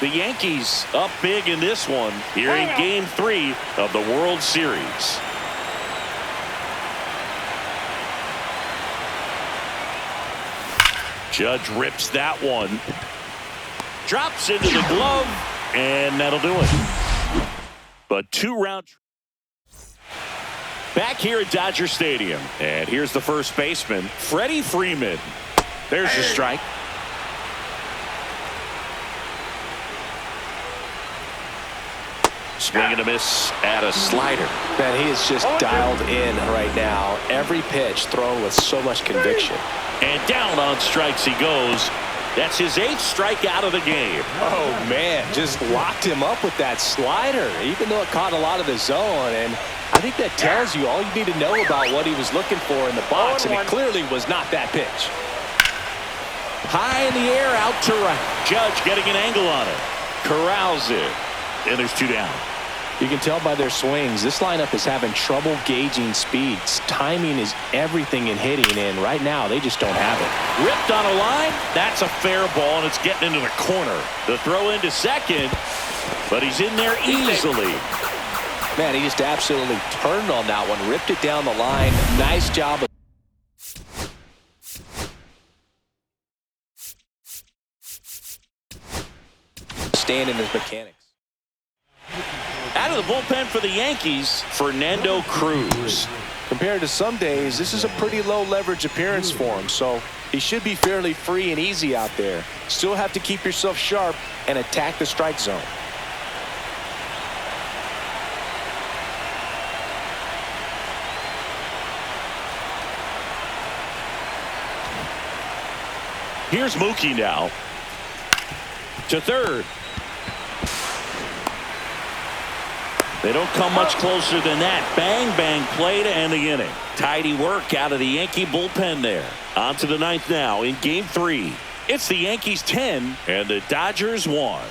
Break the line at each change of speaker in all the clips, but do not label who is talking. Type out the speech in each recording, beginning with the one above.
The Yankees up big in this one here in Game 3 of the World Series. Judge rips that one. Drops into the glove, and that'll do it. But 2-round. Back here at Dodger Stadium. And here's the first baseman, Freddie Freeman. There's your strike. Swing and a miss at a slider.
Man, he is just dialed in right now. Every pitch thrown with so much conviction.
And down on strikes he goes. That's his 8th strikeout of the game.
Oh, man, just locked him up with that slider, even though it caught a lot of the zone. And I think that tells you all you need to know about what he was looking for in the box, and it clearly was not that pitch.
High in the air, out to right. Judge getting an angle on it. Corrals it. And there's 2 down.
You can tell by their swings, this lineup is having trouble gauging speeds. Timing is everything in hitting, and right now they just don't have it.
Ripped on a line. That's a fair ball, and it's getting into the corner. The throw into second, but he's in there easily.
Man, he just absolutely turned on that one, ripped it down the line. Nice job of staying in his mechanics.
Out of the bullpen for the Yankees, Fernando Cruz.
Compared to some days, this is a pretty low leverage appearance for him, so he should be fairly free and easy out there. Still have to keep yourself sharp and attack the strike zone.
Here's Mookie now. To third. They don't come much closer than that. Bang, bang play to end the inning. Tidy work out of the Yankee bullpen there. On to the 9th now in Game 3. It's the Yankees 10 and the Dodgers 1.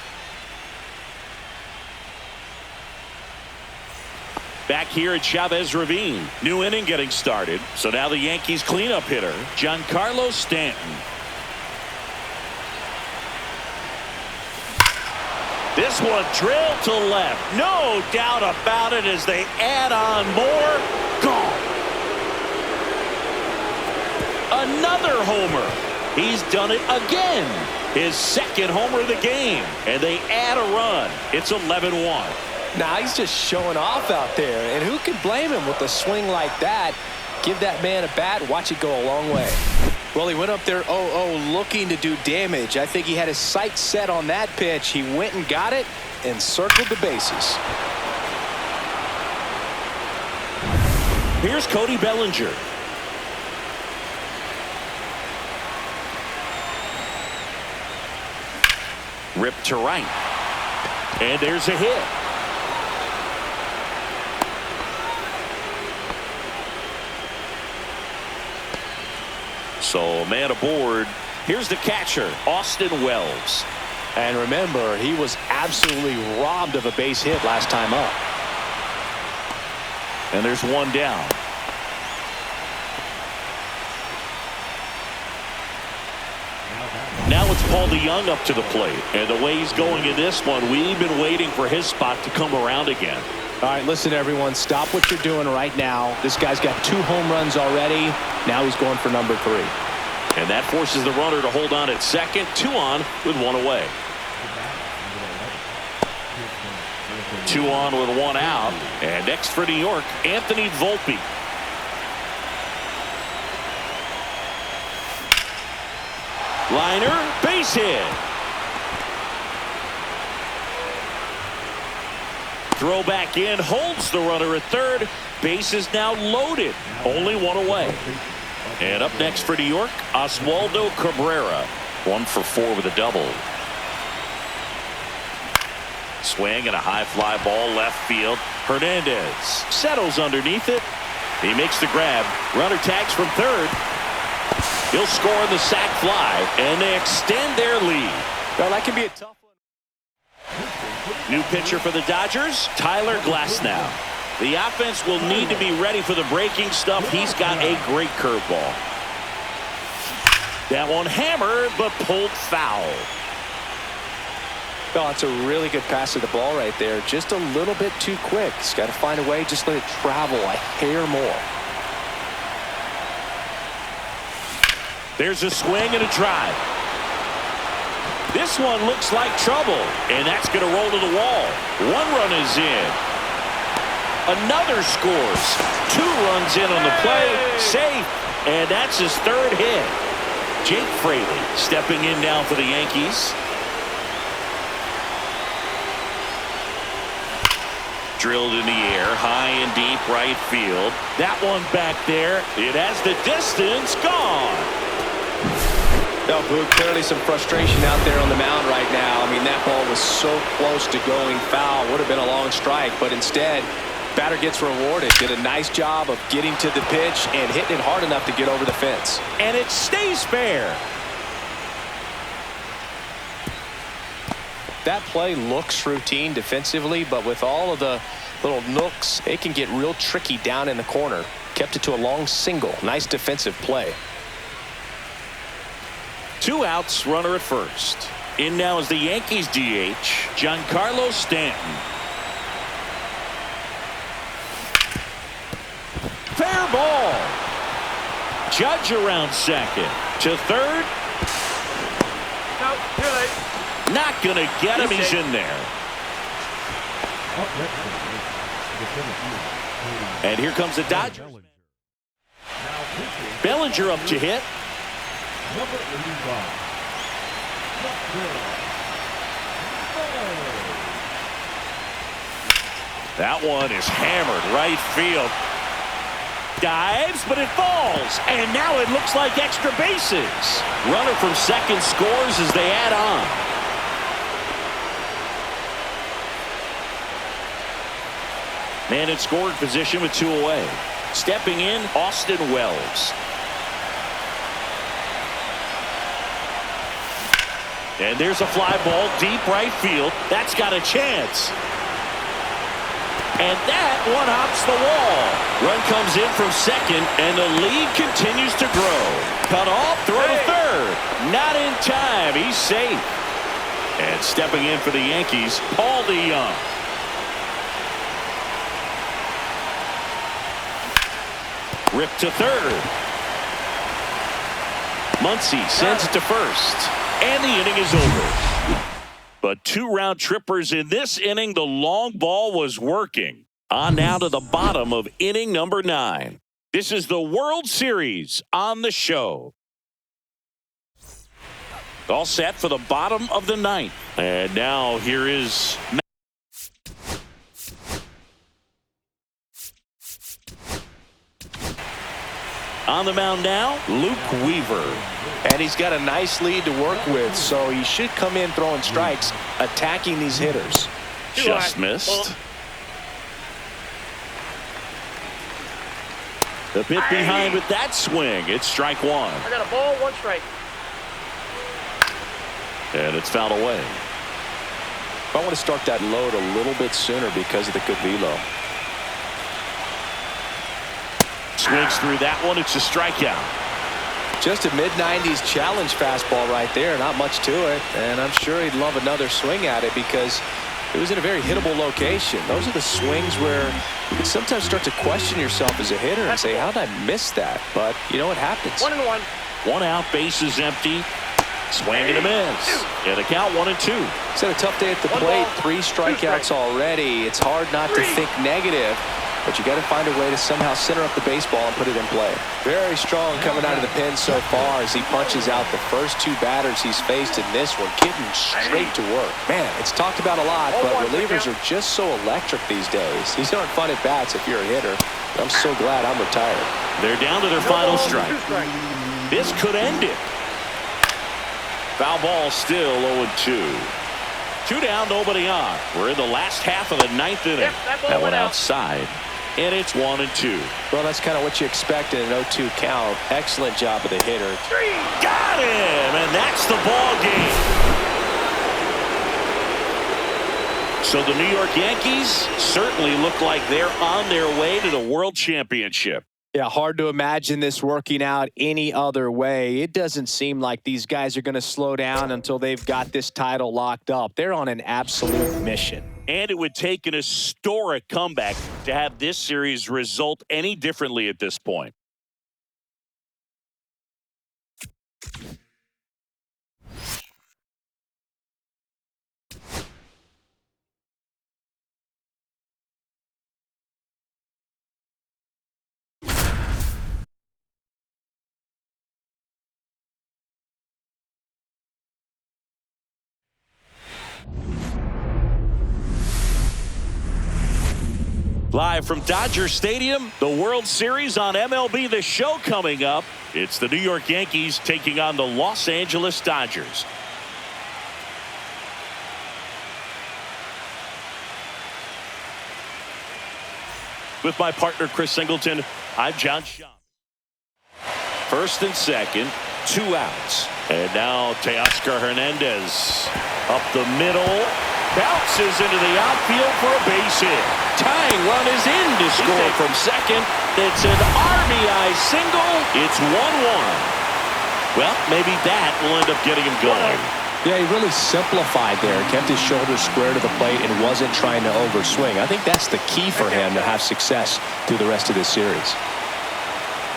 Back here at Chavez Ravine. New inning getting started. So now the Yankees cleanup hitter, Giancarlo Stanton. This one drilled to left. No doubt about it as they add on more. Gone. Another homer. He's done it again. His 2nd homer of the game. And they add a run. It's 11-1.
Now he's just showing off out there. And who can blame him with a swing like that? Give that man a bat. Watch it go a long way. Well, he went up there 0-0 looking to do damage. I think he had his sights set on that pitch. He went and got it and circled the bases.
Here's Cody Bellinger. Ripped to right. And there's a hit. So man aboard. Here's the catcher, Austin Wells.
And remember, he was absolutely robbed of a base hit last time up.
And there's 1 down. Now it's Paul DeJong up to the plate. And the way he's going in this one, we've been waiting for his spot to come around again.
All right, listen, everyone. Stop what you're doing right now. This guy's got 2 home runs already. Now he's going for number 3.
And that forces the runner to hold on at second. 2 on with 1 away. 2 on with 1 out. And next for New York, Anthony Volpe. Liner, base hit. Throw back in, holds the runner at third. Base is now loaded. Only 1 away. And up next for New York, Oswaldo Cabrera. 1 for 4 with a double. Swing and a high fly ball left field. Hernandez settles underneath it. He makes the grab. Runner tags from third. He'll score on the sac fly, and they extend their lead.
Well, that can be a tough one.
New pitcher for the Dodgers, Tyler Glasnow. The offense will need to be ready for the breaking stuff. He's got a great curveball. That one hammered, but pulled foul.
Oh, it's a really good pass to the ball right there. Just a little bit too quick. He's got to find a way. Just let it travel a hair more.
There's a swing and a drive. This one looks like trouble, and that's going to roll to the wall. One run is in. Another scores. 2 runs in on the play. Safe, and that's his 3rd hit. Jake Fraley stepping in now for the Yankees. Drilled in the air, high and deep right field. That one back there. It has the distance gone.
No, Boog, clearly some frustration out there on the mound right now. I mean, that ball was so close to going foul. Would have been a long strike, but instead, batter gets rewarded. Did a nice job of getting to the pitch and hitting it hard enough to get over the fence.
And it stays fair.
That play looks routine defensively, but with all of the little nooks, it can get real tricky down in the corner. Kept it to a long single. Nice defensive play.
2 outs, runner at first. In now is the Yankees DH, Giancarlo Stanton. Fair ball. Judge around second. To third.
No, too late.
Not going to get him. He's in there. And here comes the Dodgers. Bellinger up to hit. That one is hammered right field. Dives, but it falls. And now it looks like extra bases. Runner from second scores as they add on. Man in scoring position with 2 away. Stepping in, Austin Wells. And there's a fly ball deep right field. That's got a chance. And that one hops the wall. Run comes in from second, and the lead continues to grow. Cut off, throw to third. Not in time. He's safe. And stepping in for the Yankees, Paul DeYoung. Rip to third. Muncy sends it to first. And the inning is over. But 2 round trippers in this inning. The long ball was working. On now to the bottom of inning number 9. This is the World Series on the show. All set for the bottom of the 9th. And now here is... On the mound now, Luke Weaver.
And he's got a nice lead to work with, so he should come in throwing strikes, attacking these hitters.
Just missed. The bit behind with that swing. It's strike 1.
I got a ball, 1 strike.
And it's fouled away.
I want to start that load a little bit sooner because of the good velo.
Swings through that one. It's a strikeout.
Just a mid-90s challenge fastball right there. Not much to it. And I'm sure he'd love another swing at it because it was in a very hittable location. Those are the swings where you can sometimes start to question yourself as a hitter and say, how did I miss that? But you know what happens.
1-1.
1 out, bases empty. Swing and a miss. And a count 1-2.
It's had a tough day at the plate. 3 strikeouts already. It's hard not to think negative. But you got to find a way to somehow center up the baseball and put it in play. Very strong coming out of the pen so far as he punches out the first 2 batters he's faced in this one, getting straight to work. Man, it's talked about a lot, but relievers are just so electric these days. These aren't fun at bats if you're a hitter. I'm so glad I'm retired.
They're down to their final strike. This could end it. Foul ball still 0-2. 2 down, nobody on. We're in the last half of the 9th inning.
Yep, that
one outside. And it's 1-2.
Well, that's kind of what you expect in an 0-2 count. Excellent job of the hitter.
Got him, and that's the ball game. So the New York Yankees certainly look like they're on their way to the World Championship.
Yeah, hard to imagine this working out any other way. It doesn't seem like these guys are going to slow down until they've got this title locked up. They're on an absolute mission.
And it would take an historic comeback to have this series result any differently at this point. Live from Dodger Stadium, the World Series on MLB The Show coming up. It's the New York Yankees taking on the Los Angeles Dodgers. With my partner, Chris Singleton, I'm John Schaub. First and second, 2 outs. And now Teoscar Hernandez up the middle. Bounces into the outfield for a base hit. Tying run is in to score from second. It's an RBI single. It's 1-1. Well, maybe that will end up getting him going.
Yeah, he really simplified there. Kept his shoulders square to the plate and wasn't trying to overswing. I think that's the key for him to have success through the rest of this series.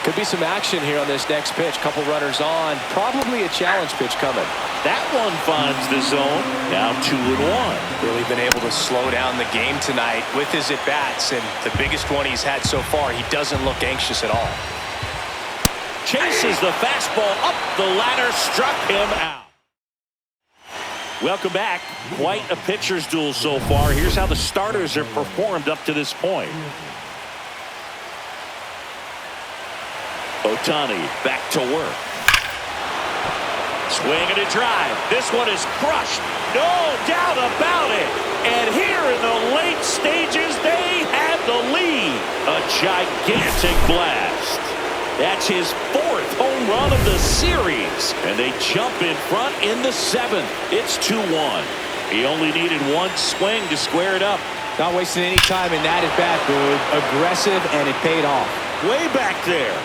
Could be some action here on this next pitch. Couple runners on. Probably a challenge pitch coming.
That one finds the zone. Now 2-1.
Really been able to slow down the game tonight with his at-bats. And the biggest one he's had so far, he doesn't look anxious at all.
Chases the fastball up the ladder. Struck him out. Welcome back. Quite a pitcher's duel so far. Here's how the starters have performed up to this point. Ohtani back to work. Swing and a drive. This one is crushed. No doubt about it. And here in the late stages, they have the lead. A gigantic blast. That's his 4th home run of the series. And they jump in front in the 7th. It's 2-1. He only needed one swing to square it up.
Not wasting any time in that at-bat, dude. Aggressive, and it paid off.
Way back there.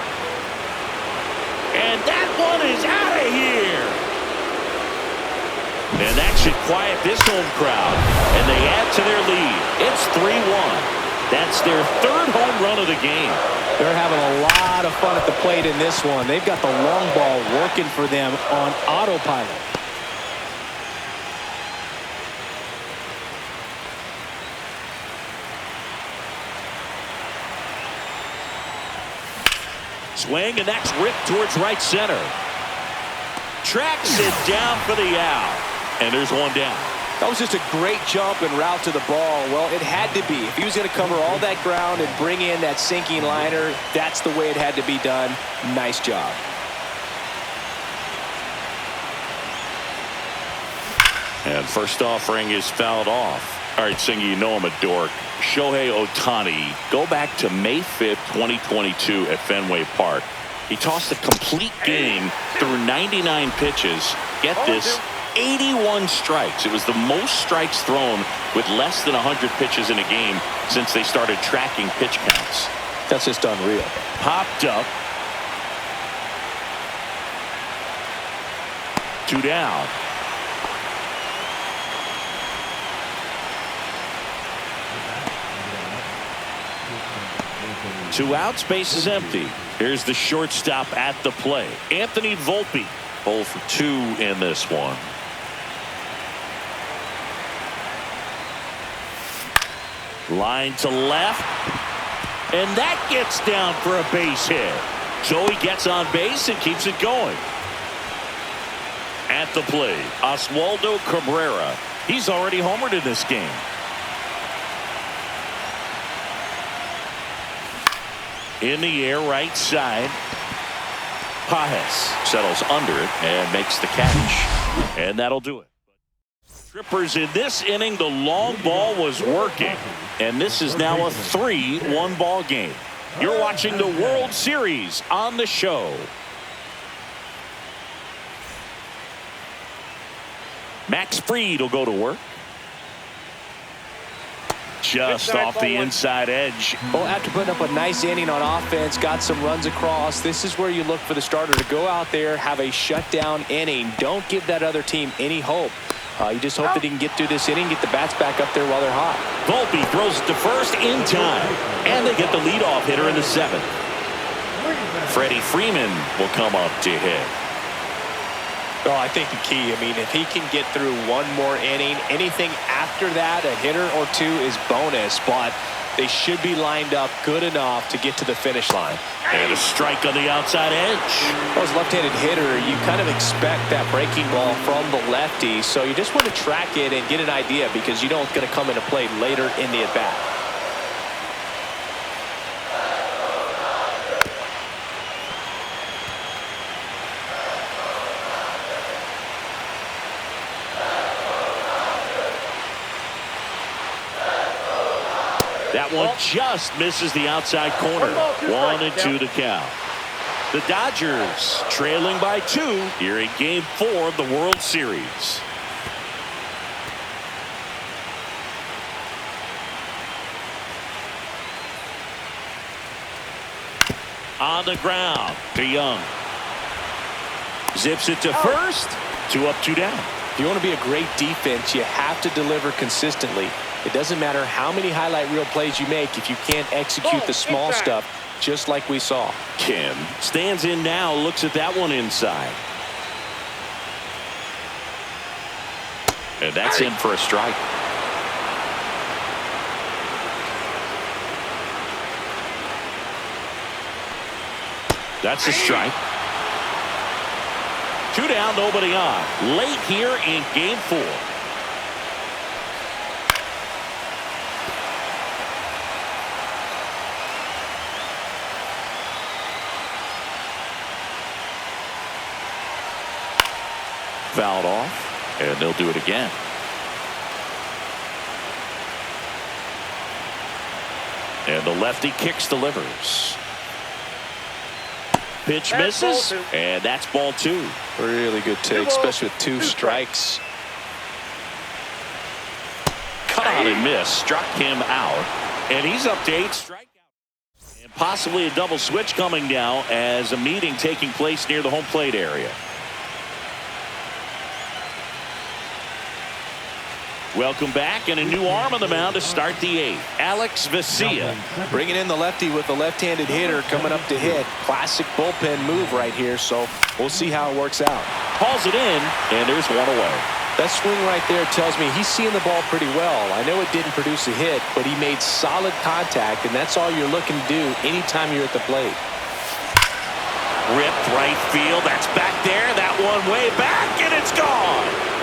And that one is out of here. And that should quiet this home crowd. And they add to their lead. It's 3-1. That's their 3rd home run of the game.
They're having a lot of fun at the plate in this one. They've got the long ball working for them on autopilot.
Swing, and that's ripped towards right center. Tracks it down for the out. And there's one down.
That was just a great jump and route to the ball. Well, it had to be. If he was going to cover all that ground and bring in that sinking liner, that's the way it had to be done. Nice job.
And first offering is fouled off. All right, Singy, you know I'm a dork. Shohei Ohtani, go back to May 5th, 2022 at Fenway Park. He tossed a complete game through 99 pitches. Get this, 81 strikes. It was the most strikes thrown with less than 100 pitches in a game since they started tracking pitch counts.
That's just unreal.
Popped up. 2 down. Two outs, base is empty. Here's the shortstop at the plate. Anthony Volpe, 0 for 2 in this one. Line to left. And that gets down for a base hit. So he gets on base and keeps it going. At the plate, Oswaldo Cabrera. He's already homered in this game. In the air, right side. Pajes settles under it and makes the catch. And that'll do it. Trippers in this inning, the long ball was working. And this is now a 3-1 ball game. You're watching the World Series on the show. Max Fried will go to work. just off the inside edge.
Well, after putting up a nice inning on offense, got some runs across, this is where you look for the starter to go out there, have a shutdown inning. Don't give that other team any hope. You just hope that he can get through this inning, get the bats back up there while they're hot.
Volpe throws it to first in time, and they get the leadoff hitter in the 7th. Freddie Freeman will come up to hit.
Oh, I think the key, if he can get through one more inning, anything after that, a hitter or two is bonus, but they should be lined up good enough to get to the finish line.
And a strike on the outside edge.
Well, as a left-handed hitter, you kind of expect that breaking ball from the lefty, so you just want to track it and get an idea because you know it's going to come into play later in the at-bat.
That one just misses the outside corner. 1-2 to count. The Dodgers trailing by 2 here in Game 4 of the World Series. On the ground to Young. Zips it to first. 2 up, 2 down.
If you want to be a great defense, you have to deliver consistently. It doesn't matter how many highlight reel plays you make if you can't execute the small stuff, just like we saw.
Kim stands in now, looks at that one inside. And that's in for a strike. That's a strike. 2 down, nobody on. Late here in Game 4. Fouled off, and they'll do it again. And the lefty kicks, delivers. Pitch misses, and that's ball 2.
Really good take, especially with 2 strikes.
Cut out and miss, struck him out, and he's up to 8 strikeouts. And possibly a double switch coming now as a meeting taking place near the home plate area. Welcome back, and a new arm on the mound to start the 8th. Alex Vesia.
Bringing in the lefty with the left-handed hitter coming up to hit. Classic bullpen move right here, so we'll see how it works out.
Hauls it in, and there's 1 away.
That swing right there tells me he's seeing the ball pretty well. I know it didn't produce a hit, but he made solid contact, and that's all you're looking to do anytime you're at the plate.
Ripped right field. That's back there. That one way back, and it's gone.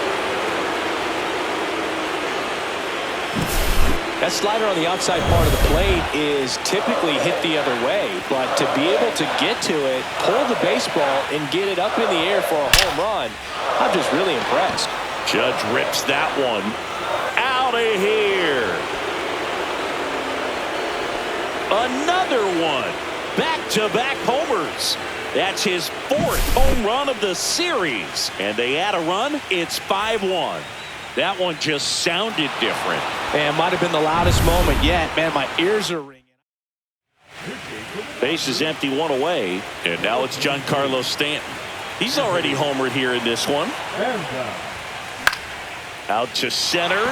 That slider on the outside part of the plate is typically hit the other way, but to be able to get to it, pull the baseball, and get it up in the air for a home run, I'm just really impressed.
Judge rips that one out of here. Another one. Back-to-back homers. That's his 4th home run of the series. And they add a run. It's 5-1. That one just sounded different.
Man, might have been the loudest moment yet. Man, my ears are ringing.
Base is empty, 1 away. And now it's Giancarlo Stanton. He's already homered here in this one. Out to center.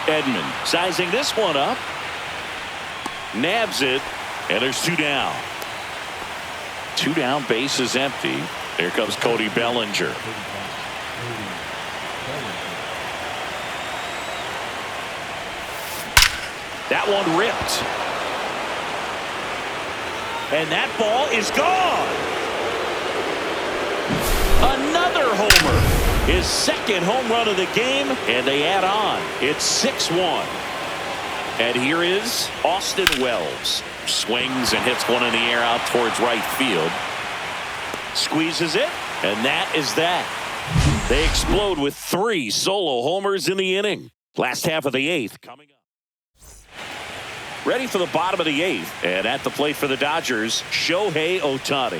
Edman sizing this one up. Nabs it. And there's 2 down. 2 down, base is empty. Here comes Cody Bellinger. That one ripped. And that ball is gone. Another homer. His 2nd home run of the game, and they add on. It's 6-1. And here is Austin Wells. Swings and hits one in the air out towards right field. Squeezes it, and that is that. They explode with 3 solo homers in the inning. Last half of the 8th coming up. Ready for the bottom of the 8th, and at the plate for the Dodgers, Shohei Ohtani.